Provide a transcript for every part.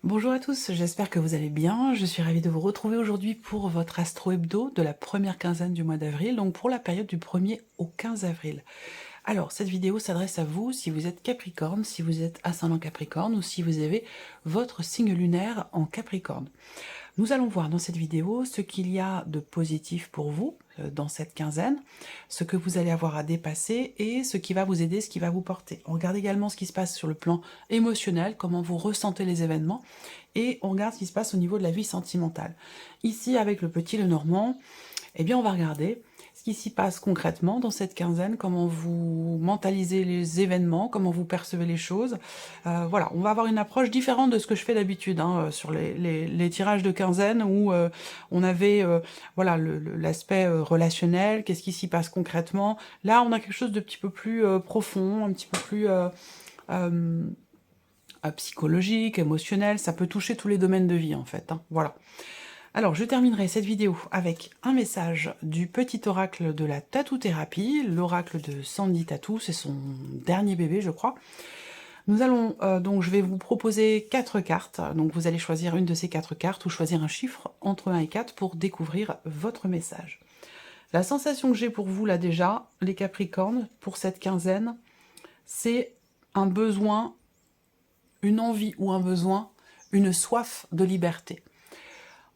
Bonjour à tous, j'espère que vous allez bien. Je suis ravie de vous retrouver aujourd'hui pour votre Astro Hebdo de la première quinzaine du mois d'avril, donc pour la période du 1er au 15 avril. Alors, cette vidéo s'adresse à vous si vous êtes Capricorne, si vous êtes ascendant Capricorne ou si vous avez votre signe lunaire en Capricorne. Nous allons voir dans cette vidéo ce qu'il y a de positif pour vous dans cette quinzaine, ce que vous allez avoir à dépasser et ce qui va vous aider, ce qui va vous porter. On regarde également ce qui se passe sur le plan émotionnel, comment vous ressentez les événements, et on regarde ce qui se passe au niveau de la vie sentimentale. Ici, avec le petit Lenormand, eh bien, on va regarder ce qui s'y passe concrètement dans cette quinzaine, comment vous mentalisez les événements, comment vous percevez les choses. Voilà, on va avoir une approche différente de ce que je fais d'habitude sur les tirages de quinzaine où on avait voilà l'aspect relationnel, qu'est-ce qui s'y passe concrètement. Là, on a quelque chose de petit peu plus profond, un petit peu plus psychologique, émotionnel. Ça peut toucher tous les domaines de vie en fait. Voilà. Alors, je terminerai cette vidéo avec un message du petit oracle de la tatou-thérapie, l'oracle de Sandy Tattoo, c'est son dernier bébé, je crois. Nous allons, donc je vais vous proposer 4 cartes, donc vous allez choisir une de ces 4 cartes ou choisir un chiffre entre 1 et 4 pour découvrir votre message. La sensation que j'ai pour vous là déjà, les Capricornes, pour cette quinzaine, c'est un besoin, une envie ou un besoin, une soif de liberté.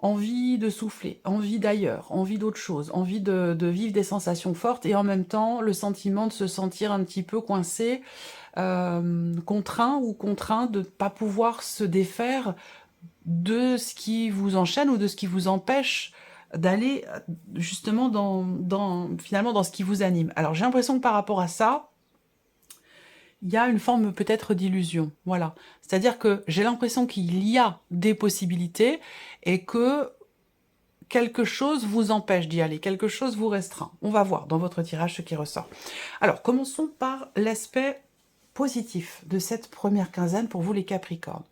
Envie de souffler, envie d'ailleurs, envie d'autre chose, envie de vivre des sensations fortes et en même temps le sentiment de se sentir un petit peu coincé, contraint ou contraint de ne pas pouvoir se défaire de ce qui vous enchaîne ou de ce qui vous empêche d'aller justement finalement dans ce qui vous anime. Alors j'ai l'impression que par rapport à ça, il y a une forme peut-être d'illusion, voilà. C'est-à-dire que j'ai l'impression qu'il y a des possibilités et que quelque chose vous empêche d'y aller, quelque chose vous restreint. On va voir dans votre tirage ce qui ressort. Alors, commençons par l'aspect positif de cette première quinzaine pour vous les Capricornes.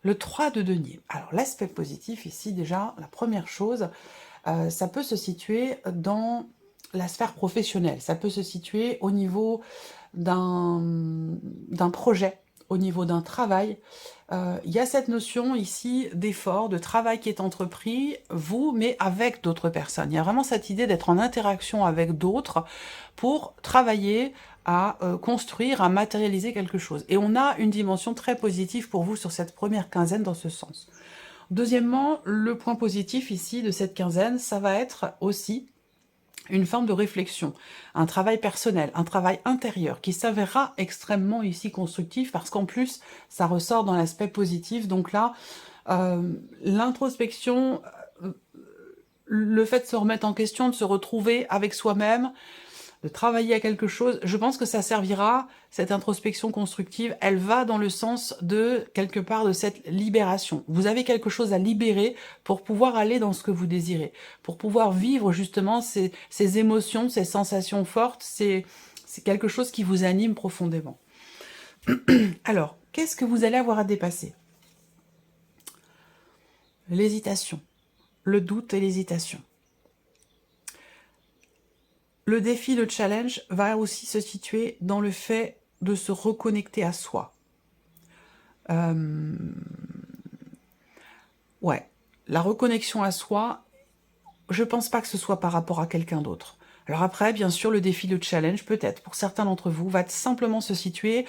Le 3 de denier. Alors, l'aspect positif ici, déjà, la première chose, ça peut se situer dans la sphère professionnelle, ça peut se situer au niveau d'un projet, au niveau d'un travail. Il y a cette notion ici d'effort, de travail qui est entrepris, vous, mais avec d'autres personnes. Il y a vraiment cette idée d'être en interaction avec d'autres pour travailler à construire, à matérialiser quelque chose. Et on a une dimension très positive pour vous sur cette première quinzaine dans ce sens. Deuxièmement, le point positif ici de cette quinzaine, ça va être aussi une forme de réflexion, un travail personnel, un travail intérieur qui s'avérera extrêmement ici constructif parce qu'en plus, ça ressort dans l'aspect positif. Donc là, l'introspection, le fait de se remettre en question, de se retrouver avec soi-même, de travailler à quelque chose, je pense que ça servira, cette introspection constructive, elle va dans le sens de, quelque part, de cette libération. Vous avez quelque chose à libérer pour pouvoir aller dans ce que vous désirez, pour pouvoir vivre justement ces émotions, ces sensations fortes, c'est quelque chose qui vous anime profondément. Alors, qu'est-ce que vous allez avoir à dépasser? L'hésitation, le doute et l'hésitation. Le défi, le challenge, va aussi se situer dans le fait de se reconnecter à soi. Ouais, la reconnexion à soi, je pense pas que ce soit par rapport à quelqu'un d'autre. Alors après, bien sûr, le défi, le challenge, peut-être, pour certains d'entre vous, va simplement se situer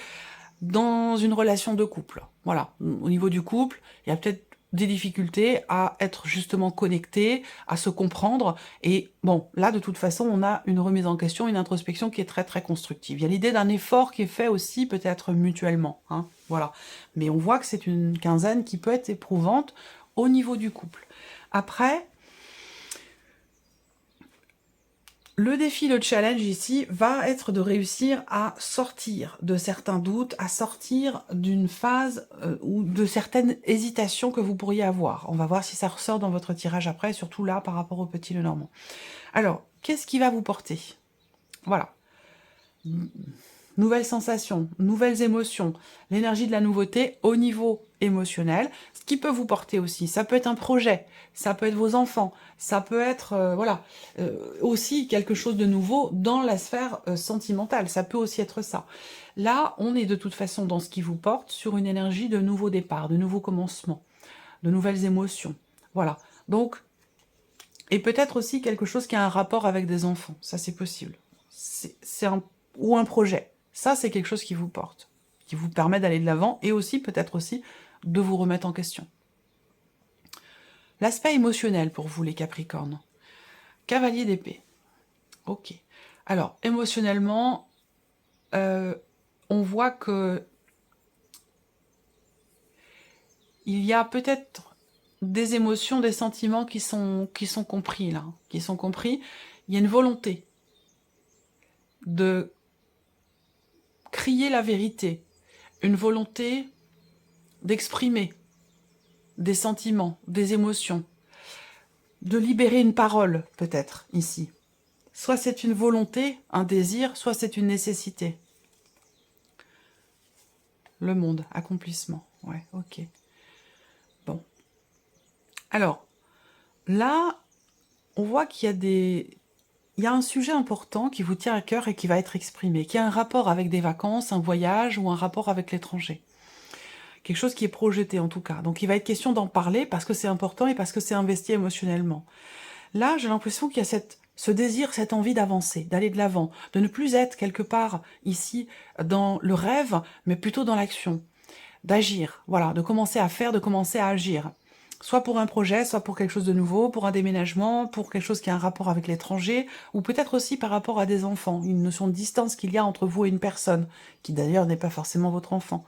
dans une relation de couple. Voilà, au niveau du couple, il y a peut-être des difficultés à être justement connecté, à se comprendre. Et bon, là, de toute façon, on a une remise en question, une introspection qui est très, très constructive. Il y a l'idée d'un effort qui est fait aussi, peut-être mutuellement. Voilà. Mais on voit que c'est une quinzaine qui peut être éprouvante au niveau du couple. Après, le défi, le challenge ici, va être de réussir à sortir de certains doutes, à sortir d'une phase ou de certaines hésitations que vous pourriez avoir. On va voir si ça ressort dans votre tirage après, surtout là par rapport au petit Lenormand. Alors, qu'est-ce qui va vous porter? Voilà. Nouvelles sensations, nouvelles émotions, l'énergie de la nouveauté au niveau émotionnel, ce qui peut vous porter aussi. Ça peut être un projet, ça peut être vos enfants, ça peut être aussi quelque chose de nouveau dans la sphère sentimentale, ça peut aussi être ça. Là, on est de toute façon dans ce qui vous porte sur une énergie de nouveau départ, de nouveau commencement. de nouvelles émotions. Voilà. Donc, et peut-être aussi quelque chose qui a un rapport avec des enfants. Ça, c'est possible. Ou un projet. Ça, c'est quelque chose qui vous porte, qui vous permet d'aller de l'avant et aussi, peut-être aussi, de vous remettre en question. L'aspect émotionnel pour vous, les Capricornes. Cavalier d'épée. Ok. Alors, émotionnellement, on voit que il y a peut-être des émotions, des sentiments qui sont compris, là. Qui sont compris. Il y a une volonté de crier la vérité. Une volonté d'exprimer des sentiments, des émotions. De libérer une parole, peut-être, ici. Soit c'est une volonté, un désir, soit c'est une nécessité. Le monde, accomplissement. Ouais, ok. Bon. Alors, là, on voit qu'il y a il y a un sujet important qui vous tient à cœur et qui va être exprimé, qui a un rapport avec des vacances, un voyage ou un rapport avec l'étranger. Quelque chose qui est projeté, en tout cas. Donc, il va être question d'en parler parce que c'est important et parce que c'est investi émotionnellement. Là, j'ai l'impression qu'il y a ce désir, cette envie d'avancer, d'aller de l'avant, de ne plus être quelque part ici dans le rêve, mais plutôt dans l'action, d'agir, voilà, de commencer à faire, de commencer à agir. Soit pour un projet, soit pour quelque chose de nouveau, pour un déménagement, pour quelque chose qui a un rapport avec l'étranger, ou peut-être aussi par rapport à des enfants, une notion de distance qu'il y a entre vous et une personne, qui d'ailleurs n'est pas forcément votre enfant.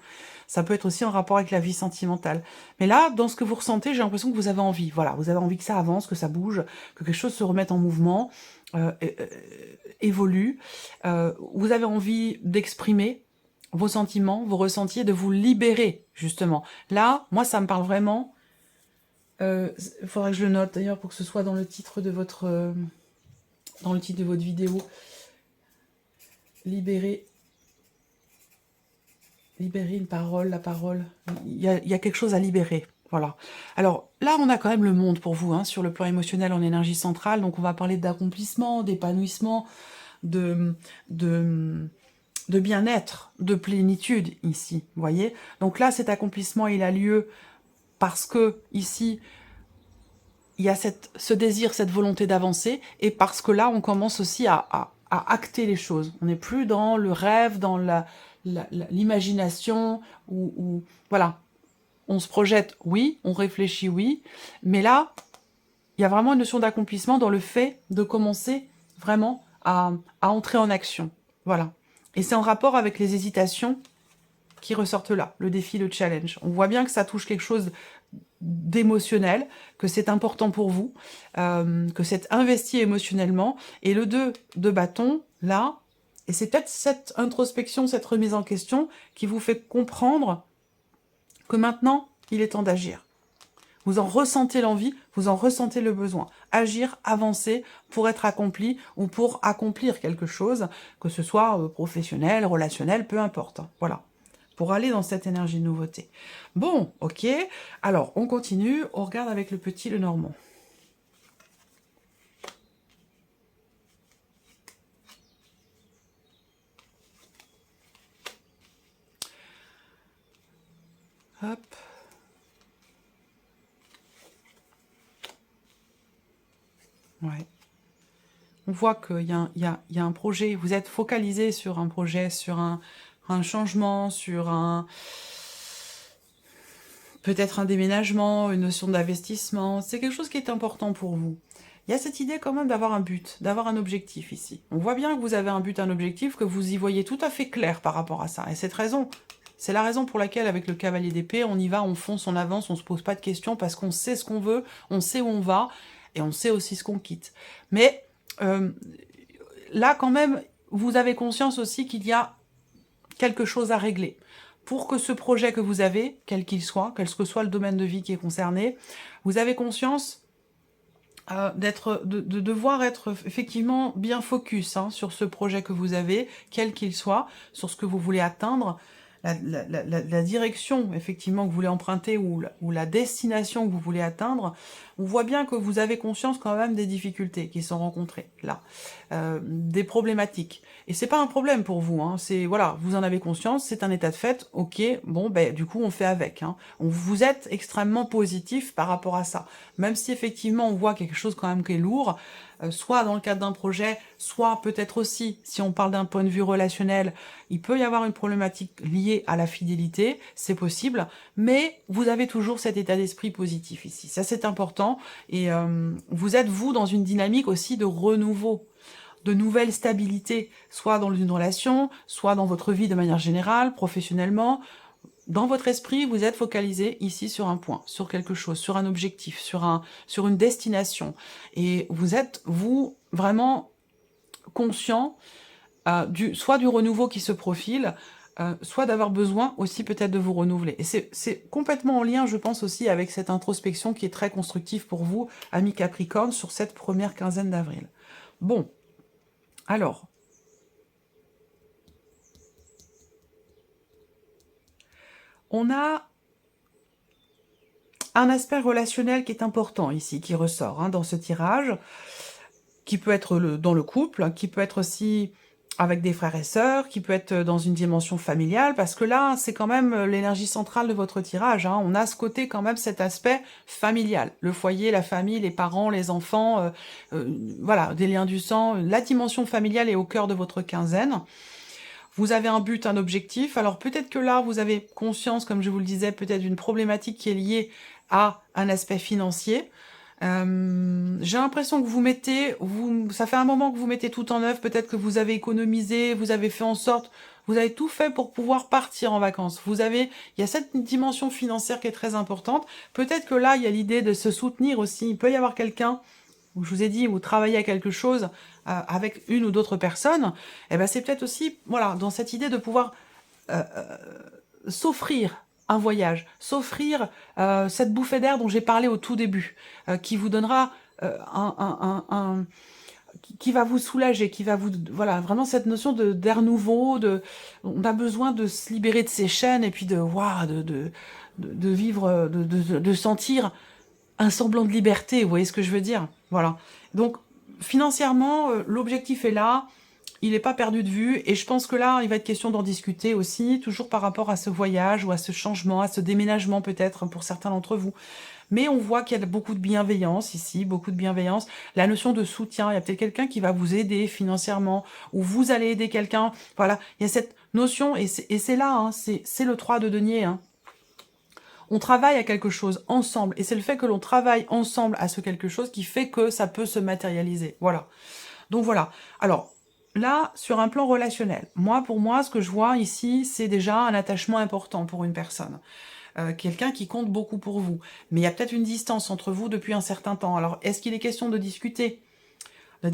Ça peut être aussi en rapport avec la vie sentimentale. Mais là, dans ce que vous ressentez, j'ai l'impression que vous avez envie. Voilà, vous avez envie que ça avance, que ça bouge, que quelque chose se remette en mouvement, évolue. Vous avez envie d'exprimer vos sentiments, vos ressentis, de vous libérer, justement. Là, moi, ça me parle vraiment. Il faudrait que je le note, d'ailleurs, pour que ce soit dans le titre de votre vidéo. Libérer une parole, la parole. Il y a quelque chose à libérer. Voilà. Alors là, on a quand même le monde pour vous, hein, sur le plan émotionnel en énergie centrale. Donc on va parler d'accomplissement, d'épanouissement, de bien-être, de plénitude ici. Vous voyez. Donc là, cet accomplissement, il a lieu parce que ici, il y a ce désir, cette volonté d'avancer, et parce que là, on commence aussi à acter les choses. On n'est plus dans le rêve, dans l'imagination, où voilà, on se projette, oui, on réfléchit, oui, mais là, il y a vraiment une notion d'accomplissement dans le fait de commencer vraiment à entrer en action. Voilà. Et c'est en rapport avec les hésitations qui ressortent là, le défi, le challenge. On voit bien que ça touche quelque chose d'émotionnel, que c'est important pour vous, que c'est investi émotionnellement. Et le 2 de bâton, là, et c'est peut-être cette introspection, cette remise en question qui vous fait comprendre que maintenant, il est temps d'agir. Vous en ressentez l'envie, vous en ressentez le besoin. Agir, avancer pour être accompli ou pour accomplir quelque chose, que ce soit professionnel, relationnel, peu importe. Voilà. Pour aller dans cette énergie de nouveauté. Bon, ok. Alors, on continue. On regarde avec le petit, le normand. Hop. Ouais. On voit qu'il y a un projet. Vous êtes focalisé sur un projet, sur un changement, sur peut-être un déménagement, une notion d'investissement. C'est quelque chose qui est important pour vous. Il y a cette idée quand même d'avoir un but, d'avoir un objectif ici. On voit bien que vous avez un but, un objectif, que vous y voyez tout à fait clair par rapport à ça. Et cette raison, c'est la raison pour laquelle, avec le cavalier d'épée, on y va, on fonce, on avance, on se pose pas de questions, parce qu'on sait ce qu'on veut, on sait où on va, et on sait aussi ce qu'on quitte. Mais là, quand même, vous avez conscience aussi qu'il y a quelque chose à régler. Pour que ce projet que vous avez, quel qu'il soit, quel que soit le domaine de vie qui est concerné, vous avez conscience de devoir être effectivement bien focus sur ce projet que vous avez, quel qu'il soit, sur ce que vous voulez atteindre, la direction effectivement que vous voulez emprunter ou la destination que vous voulez atteindre, on voit bien que vous avez conscience quand même des difficultés qui sont rencontrées là, des problématiques. Et c'est pas un problème pour vous, hein, c'est voilà, vous en avez conscience, c'est un état de fait, ok, bon ben du coup on fait avec. Hein. Vous êtes extrêmement positif par rapport à ça, même si effectivement on voit quelque chose quand même qui est lourd, soit dans le cadre d'un projet, soit peut-être aussi, si on parle d'un point de vue relationnel, il peut y avoir une problématique liée à la fidélité, c'est possible, mais vous avez toujours cet état d'esprit positif ici. Ça, c'est important, et vous êtes, vous, dans une dynamique aussi de renouveau, de nouvelle stabilité, soit dans une relation, soit dans votre vie de manière générale, professionnellement. Dans votre esprit, vous êtes focalisé ici sur un point, sur quelque chose, sur un objectif, sur une destination. Et vous êtes, vous, vraiment conscient soit du renouveau qui se profile, soit d'avoir besoin aussi peut-être de vous renouveler. Et c'est complètement en lien, je pense, aussi avec cette introspection qui est très constructive pour vous, amis Capricorne, sur cette première quinzaine d'avril. Bon, alors... on a un aspect relationnel qui est important ici, qui ressort dans ce tirage, qui peut être dans le couple, qui peut être aussi avec des frères et sœurs, qui peut être dans une dimension familiale, parce que là, c'est quand même l'énergie centrale de votre tirage. Hein. On a ce côté quand même, cet aspect familial. Le foyer, la famille, les parents, les enfants, voilà, des liens du sang. La dimension familiale est au cœur de votre quinzaine. Vous avez un but, un objectif. Alors peut-être que là, vous avez conscience, comme je vous le disais, peut-être d'une problématique qui est liée à un aspect financier. J'ai l'impression que vous mettez, ça fait un moment que vous mettez tout en œuvre, peut-être que vous avez économisé, vous avez fait en sorte, vous avez tout fait pour pouvoir partir en vacances. Il y a cette dimension financière qui est très importante. Peut-être que là, il y a l'idée de se soutenir aussi. Il peut y avoir quelqu'un, où je vous ai dit, vous travaillez à quelque chose avec une ou d'autres personnes. Et ben c'est peut-être aussi, voilà, dans cette idée de pouvoir s'offrir un voyage, s'offrir cette bouffée d'air dont j'ai parlé au tout début, qui vous donnera qui va vous soulager, qui va vous... Voilà, vraiment cette notion d'air nouveau, on a besoin de se libérer de ces chaînes et puis de vivre, de sentir un semblant de liberté, vous voyez ce que je veux dire? Voilà. Donc, financièrement, l'objectif est là, il n'est pas perdu de vue, et je pense que là, il va être question d'en discuter aussi, toujours par rapport à ce voyage, ou à ce changement, à ce déménagement peut-être, pour certains d'entre vous. Mais on voit qu'il y a beaucoup de bienveillance ici, beaucoup de bienveillance. La notion de soutien, il y a peut-être quelqu'un qui va vous aider financièrement, ou vous allez aider quelqu'un. Voilà, il y a cette notion, et c'est là, hein, c'est le 3 de denier, hein. On travaille à quelque chose ensemble, et c'est le fait que l'on travaille ensemble à ce quelque chose qui fait que ça peut se matérialiser. Voilà. Donc voilà. Alors, là, sur un plan relationnel, pour moi, ce que je vois ici, c'est déjà un attachement important pour une personne. Quelqu'un qui compte beaucoup pour vous. Mais il y a peut-être une distance entre vous depuis un certain temps. Alors, est-ce qu'il est question de discuter sur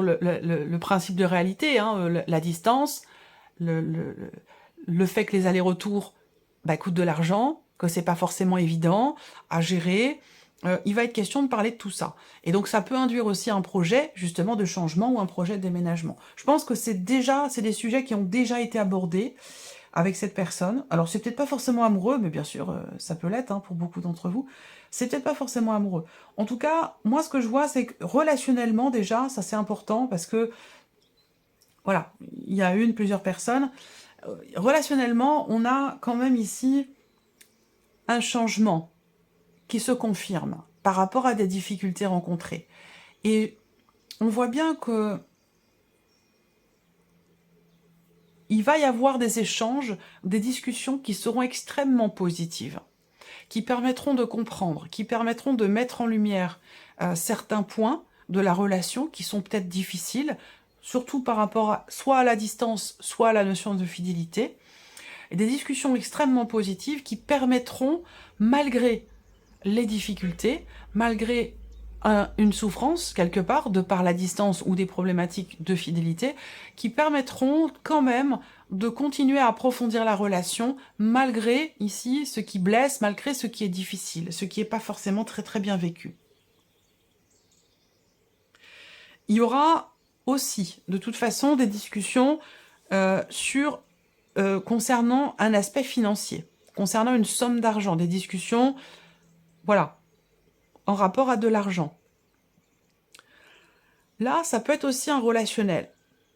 le principe de réalité, hein, la distance, le fait que les allers-retours coûtent de l'argent, que c'est pas forcément évident à gérer. Il va être question de parler de tout ça. Et donc ça peut induire aussi un projet justement de changement ou un projet de déménagement. Je pense que c'est des sujets qui ont déjà été abordés avec cette personne. Alors c'est peut-être pas forcément amoureux, mais bien sûr ça peut l'être pour beaucoup d'entre vous. C'est peut-être pas forcément amoureux. En tout cas, moi ce que je vois, c'est que relationnellement déjà, ça c'est important parce que voilà, il y a plusieurs personnes. Relationnellement, on a quand même ici un changement qui se confirme par rapport à des difficultés rencontrées. Et on voit bien que il va y avoir des échanges, des discussions qui seront extrêmement positives, qui permettront de comprendre, qui permettront de mettre en lumière certains points de la relation qui sont peut-être difficiles, surtout par rapport soit à la distance, soit à la notion de fidélité, et des discussions extrêmement positives qui permettront, malgré les difficultés, malgré une souffrance, quelque part, de par la distance ou des problématiques de fidélité, qui permettront quand même de continuer à approfondir la relation, malgré, ici, ce qui blesse, malgré ce qui est difficile, ce qui n'est pas forcément très très bien vécu. Il y aura aussi, de toute façon, des discussions concernant un aspect financier, concernant une somme d'argent, des discussions, voilà, en rapport à de l'argent. Là, ça peut être aussi un relationnel,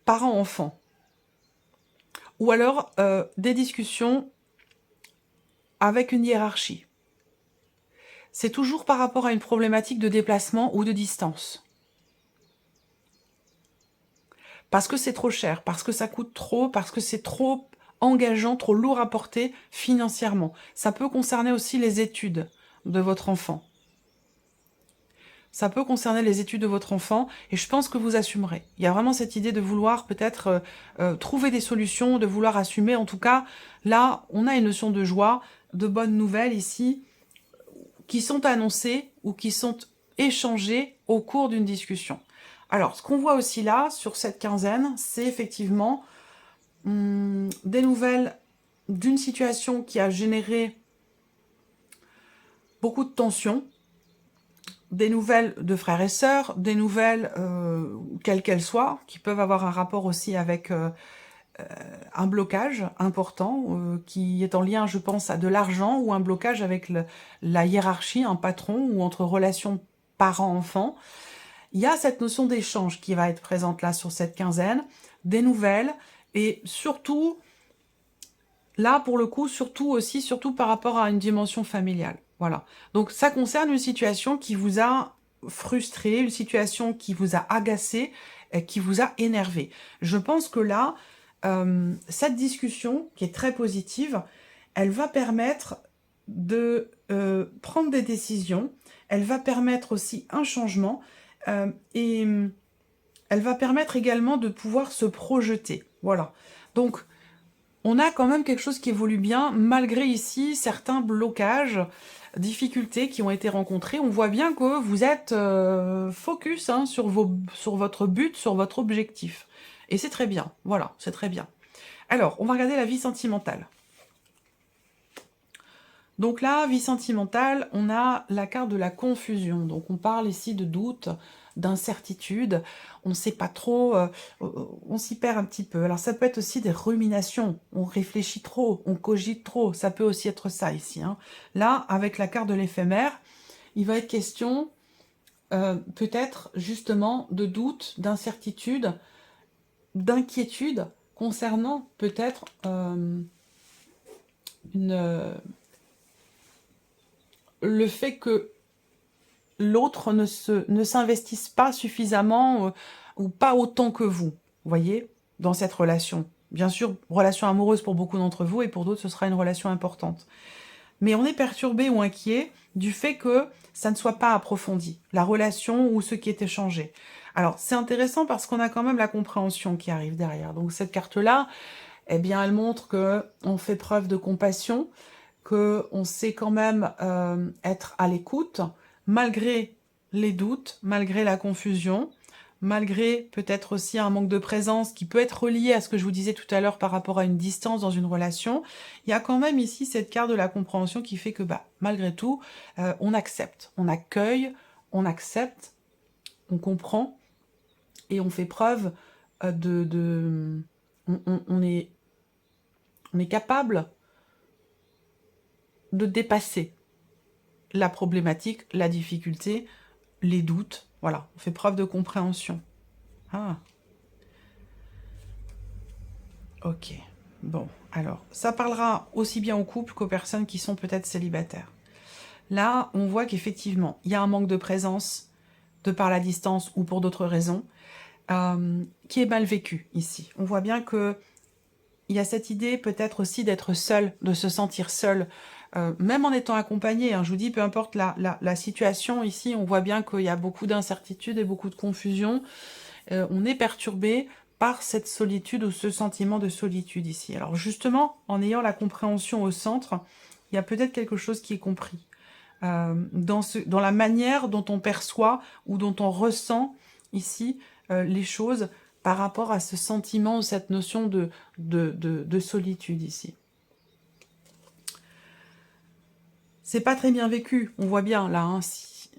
parent-enfant. Ou alors des discussions avec une hiérarchie. C'est toujours par rapport à une problématique de déplacement ou de distance. Parce que c'est trop cher, parce que ça coûte trop, parce que c'est trop engageant, trop lourd à porter financièrement. Ça peut concerner aussi les études de votre enfant. Ça peut concerner les études de votre enfant, et je pense que vous assumerez. Il y a vraiment cette idée de vouloir peut-être trouver des solutions, de vouloir assumer. En tout cas, là, on a une notion de joie, de bonnes nouvelles ici, qui sont annoncées ou qui sont échangées au cours d'une discussion. Alors, ce qu'on voit aussi là, sur cette quinzaine, c'est effectivement des nouvelles d'une situation qui a généré beaucoup de tensions, des nouvelles de frères et sœurs, des nouvelles, quelles qu'elles soient, qui peuvent avoir un rapport aussi avec un blocage important, qui est en lien, je pense, à de l'argent, ou un blocage avec la hiérarchie, un patron, ou entre relations parents-enfants. Il y a cette notion d'échange qui va être présente là sur cette quinzaine, des nouvelles, et surtout, là pour le coup, surtout par rapport à une dimension familiale. Voilà. Donc ça concerne une situation qui vous a frustré, une situation qui vous a agacé, qui vous a énervé. Je pense que là, cette discussion, qui est très positive, elle va permettre de prendre des décisions, elle va permettre aussi un changement, et elle va permettre également de pouvoir se projeter. Voilà. Donc, on a quand même quelque chose qui évolue bien, malgré ici certains blocages, difficultés qui ont été rencontrées. On voit bien que vous êtes focus sur votre but, sur votre objectif. Et c'est très bien. Voilà, c'est très bien. Alors, on va regarder la vie sentimentale. Donc là, vie sentimentale, on a la carte de la confusion. Donc on parle ici de doute, d'incertitude, on ne sait pas trop, on s'y perd un petit peu. Alors ça peut être aussi des ruminations, on réfléchit trop, on cogite trop, ça peut aussi être ça ici. Hein. Là, avec la carte de l'éphémère, il va être question peut-être justement de doute, d'incertitude, d'inquiétude concernant peut-être le fait que l'autre ne s'investisse pas suffisamment ou pas autant que vous voyez, dans cette relation. Bien sûr, relation amoureuse pour beaucoup d'entre vous, et pour d'autres, ce sera une relation importante. Mais on est perturbé ou inquiet du fait que ça ne soit pas approfondi, la relation ou ce qui est échangé. Alors, c'est intéressant parce qu'on a quand même la compréhension qui arrive derrière. Donc, cette carte-là, eh bien, elle montre qu'on fait preuve de compassion, qu'on sait quand même être à l'écoute, malgré les doutes, malgré la confusion, malgré peut-être aussi un manque de présence qui peut être relié à ce que je vous disais tout à l'heure par rapport à une distance dans une relation. Il y a quand même ici cette carte de la compréhension qui fait que malgré tout, on accepte, on accueille, on accepte, on comprend et on fait preuve on est capable de dépasser la problématique, la difficulté, les doutes. Voilà, on fait preuve de compréhension. Ah. Ok. Bon, alors, ça parlera aussi bien aux couples qu'aux personnes qui sont peut-être célibataires. Là, on voit qu'effectivement, il y a un manque de présence, de par la distance ou pour d'autres raisons, qui est mal vécu ici. On voit bien que il y a cette idée peut-être aussi d'être seul, de se sentir seul, même en étant accompagné. Hein, je vous dis, peu importe la situation ici, on voit bien qu'il y a beaucoup d'incertitudes et beaucoup de confusion. On est perturbé par cette solitude ou ce sentiment de solitude ici. Alors justement, en ayant la compréhension au centre, il y a peut-être quelque chose qui est compris. Dans la manière dont on perçoit ou dont on ressent ici les choses par rapport à ce sentiment ou cette notion de solitude ici. C'est pas très bien vécu, on voit bien là, hein,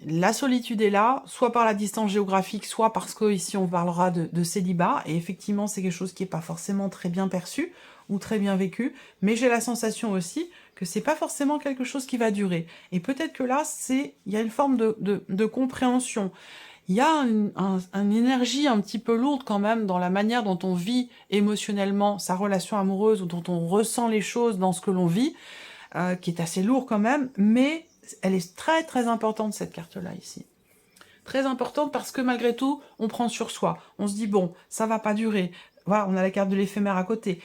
La solitude est là, soit par la distance géographique, soit parce que ici on parlera de célibat, et effectivement c'est quelque chose qui n'est pas forcément très bien perçu, ou très bien vécu, mais j'ai la sensation aussi que c'est pas forcément quelque chose qui va durer. Et peut-être que là, il y a une forme de compréhension. Il y a une énergie un petit peu lourde quand même dans la manière dont on vit émotionnellement sa relation amoureuse, ou dont on ressent les choses dans ce que l'on vit, qui est assez lourd quand même, mais elle est très très importante cette carte-là ici. Très importante parce que malgré tout, on prend sur soi. On se dit, bon, ça va pas durer. Voilà, on a la carte de l'éphémère à côté.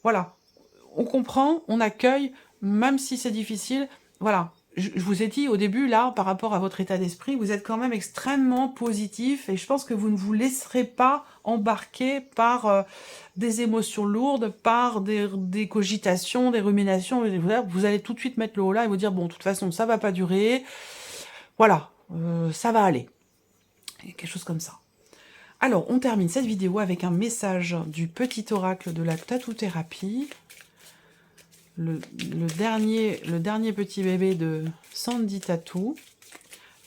Voilà, on comprend, on accueille, même si c'est difficile. Voilà, je vous ai dit au début, là, par rapport à votre état d'esprit, vous êtes quand même extrêmement positif et je pense que vous ne vous laisserez pas embarquer par des émotions lourdes, par des cogitations, des ruminations. Vous allez tout de suite mettre le haut là et vous dire, bon, de toute façon, ça va pas durer. Voilà, ça va aller. Quelque chose comme ça. Alors, on termine cette vidéo avec un message du petit oracle de la tatou-thérapie. Le dernier petit bébé de Sandy Tattoo.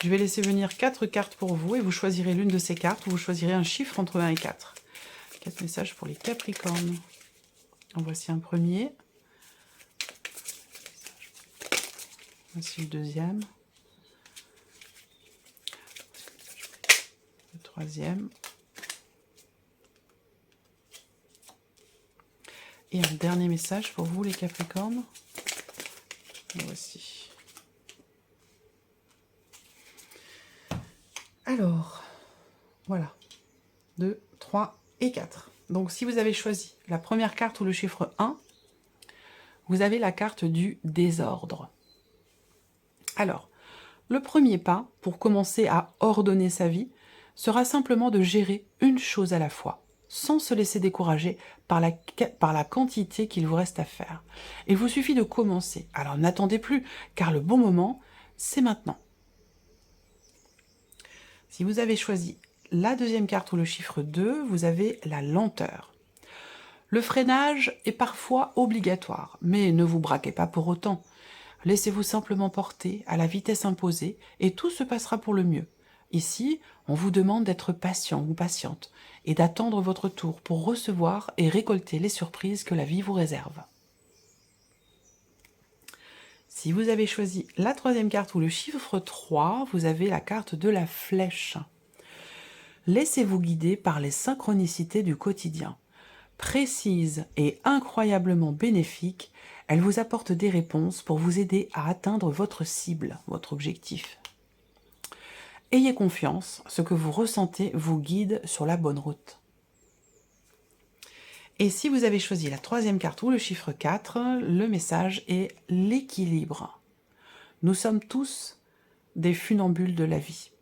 Je vais laisser venir 4 cartes pour vous et vous choisirez l'une de ces cartes ou vous choisirez un chiffre entre 1 et 4. 4 messages pour les Capricornes. En voici un premier. Voici le deuxième. Le troisième. Et un dernier message pour vous les Capricornes. Voici. Alors, voilà. 2, 3 et 4. Donc si vous avez choisi la première carte ou le chiffre 1, vous avez la carte du désordre. Alors, le premier pas pour commencer à ordonner sa vie sera simplement de gérer une chose à la fois, sans se laisser décourager par la quantité qu'il vous reste à faire. Il vous suffit de commencer. Alors n'attendez plus, car le bon moment, c'est maintenant. Si vous avez choisi la deuxième carte ou le chiffre 2, vous avez la lenteur. Le freinage est parfois obligatoire, mais ne vous braquez pas pour autant. Laissez-vous simplement porter à la vitesse imposée et tout se passera pour le mieux. Ici, on vous demande d'être patient ou patiente et d'attendre votre tour pour recevoir et récolter les surprises que la vie vous réserve. Si vous avez choisi la troisième carte ou le chiffre 3, vous avez la carte de la flèche. Laissez-vous guider par les synchronicités du quotidien. Précise et incroyablement bénéfique, elle vous apporte des réponses pour vous aider à atteindre votre cible, votre objectif. Ayez confiance, ce que vous ressentez vous guide sur la bonne route. Et si vous avez choisi la troisième carte ou le chiffre 4, le message est l'équilibre. Nous sommes tous des funambules de la vie.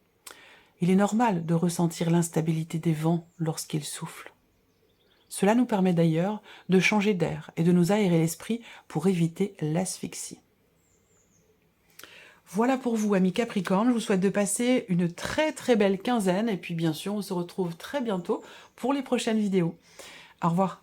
Il est normal de ressentir l'instabilité des vents lorsqu'ils soufflent. Cela nous permet d'ailleurs de changer d'air et de nous aérer l'esprit pour éviter l'asphyxie. Voilà pour vous, amis Capricorne. Je vous souhaite de passer une très très belle quinzaine. Et puis bien sûr, on se retrouve très bientôt pour les prochaines vidéos. Au revoir.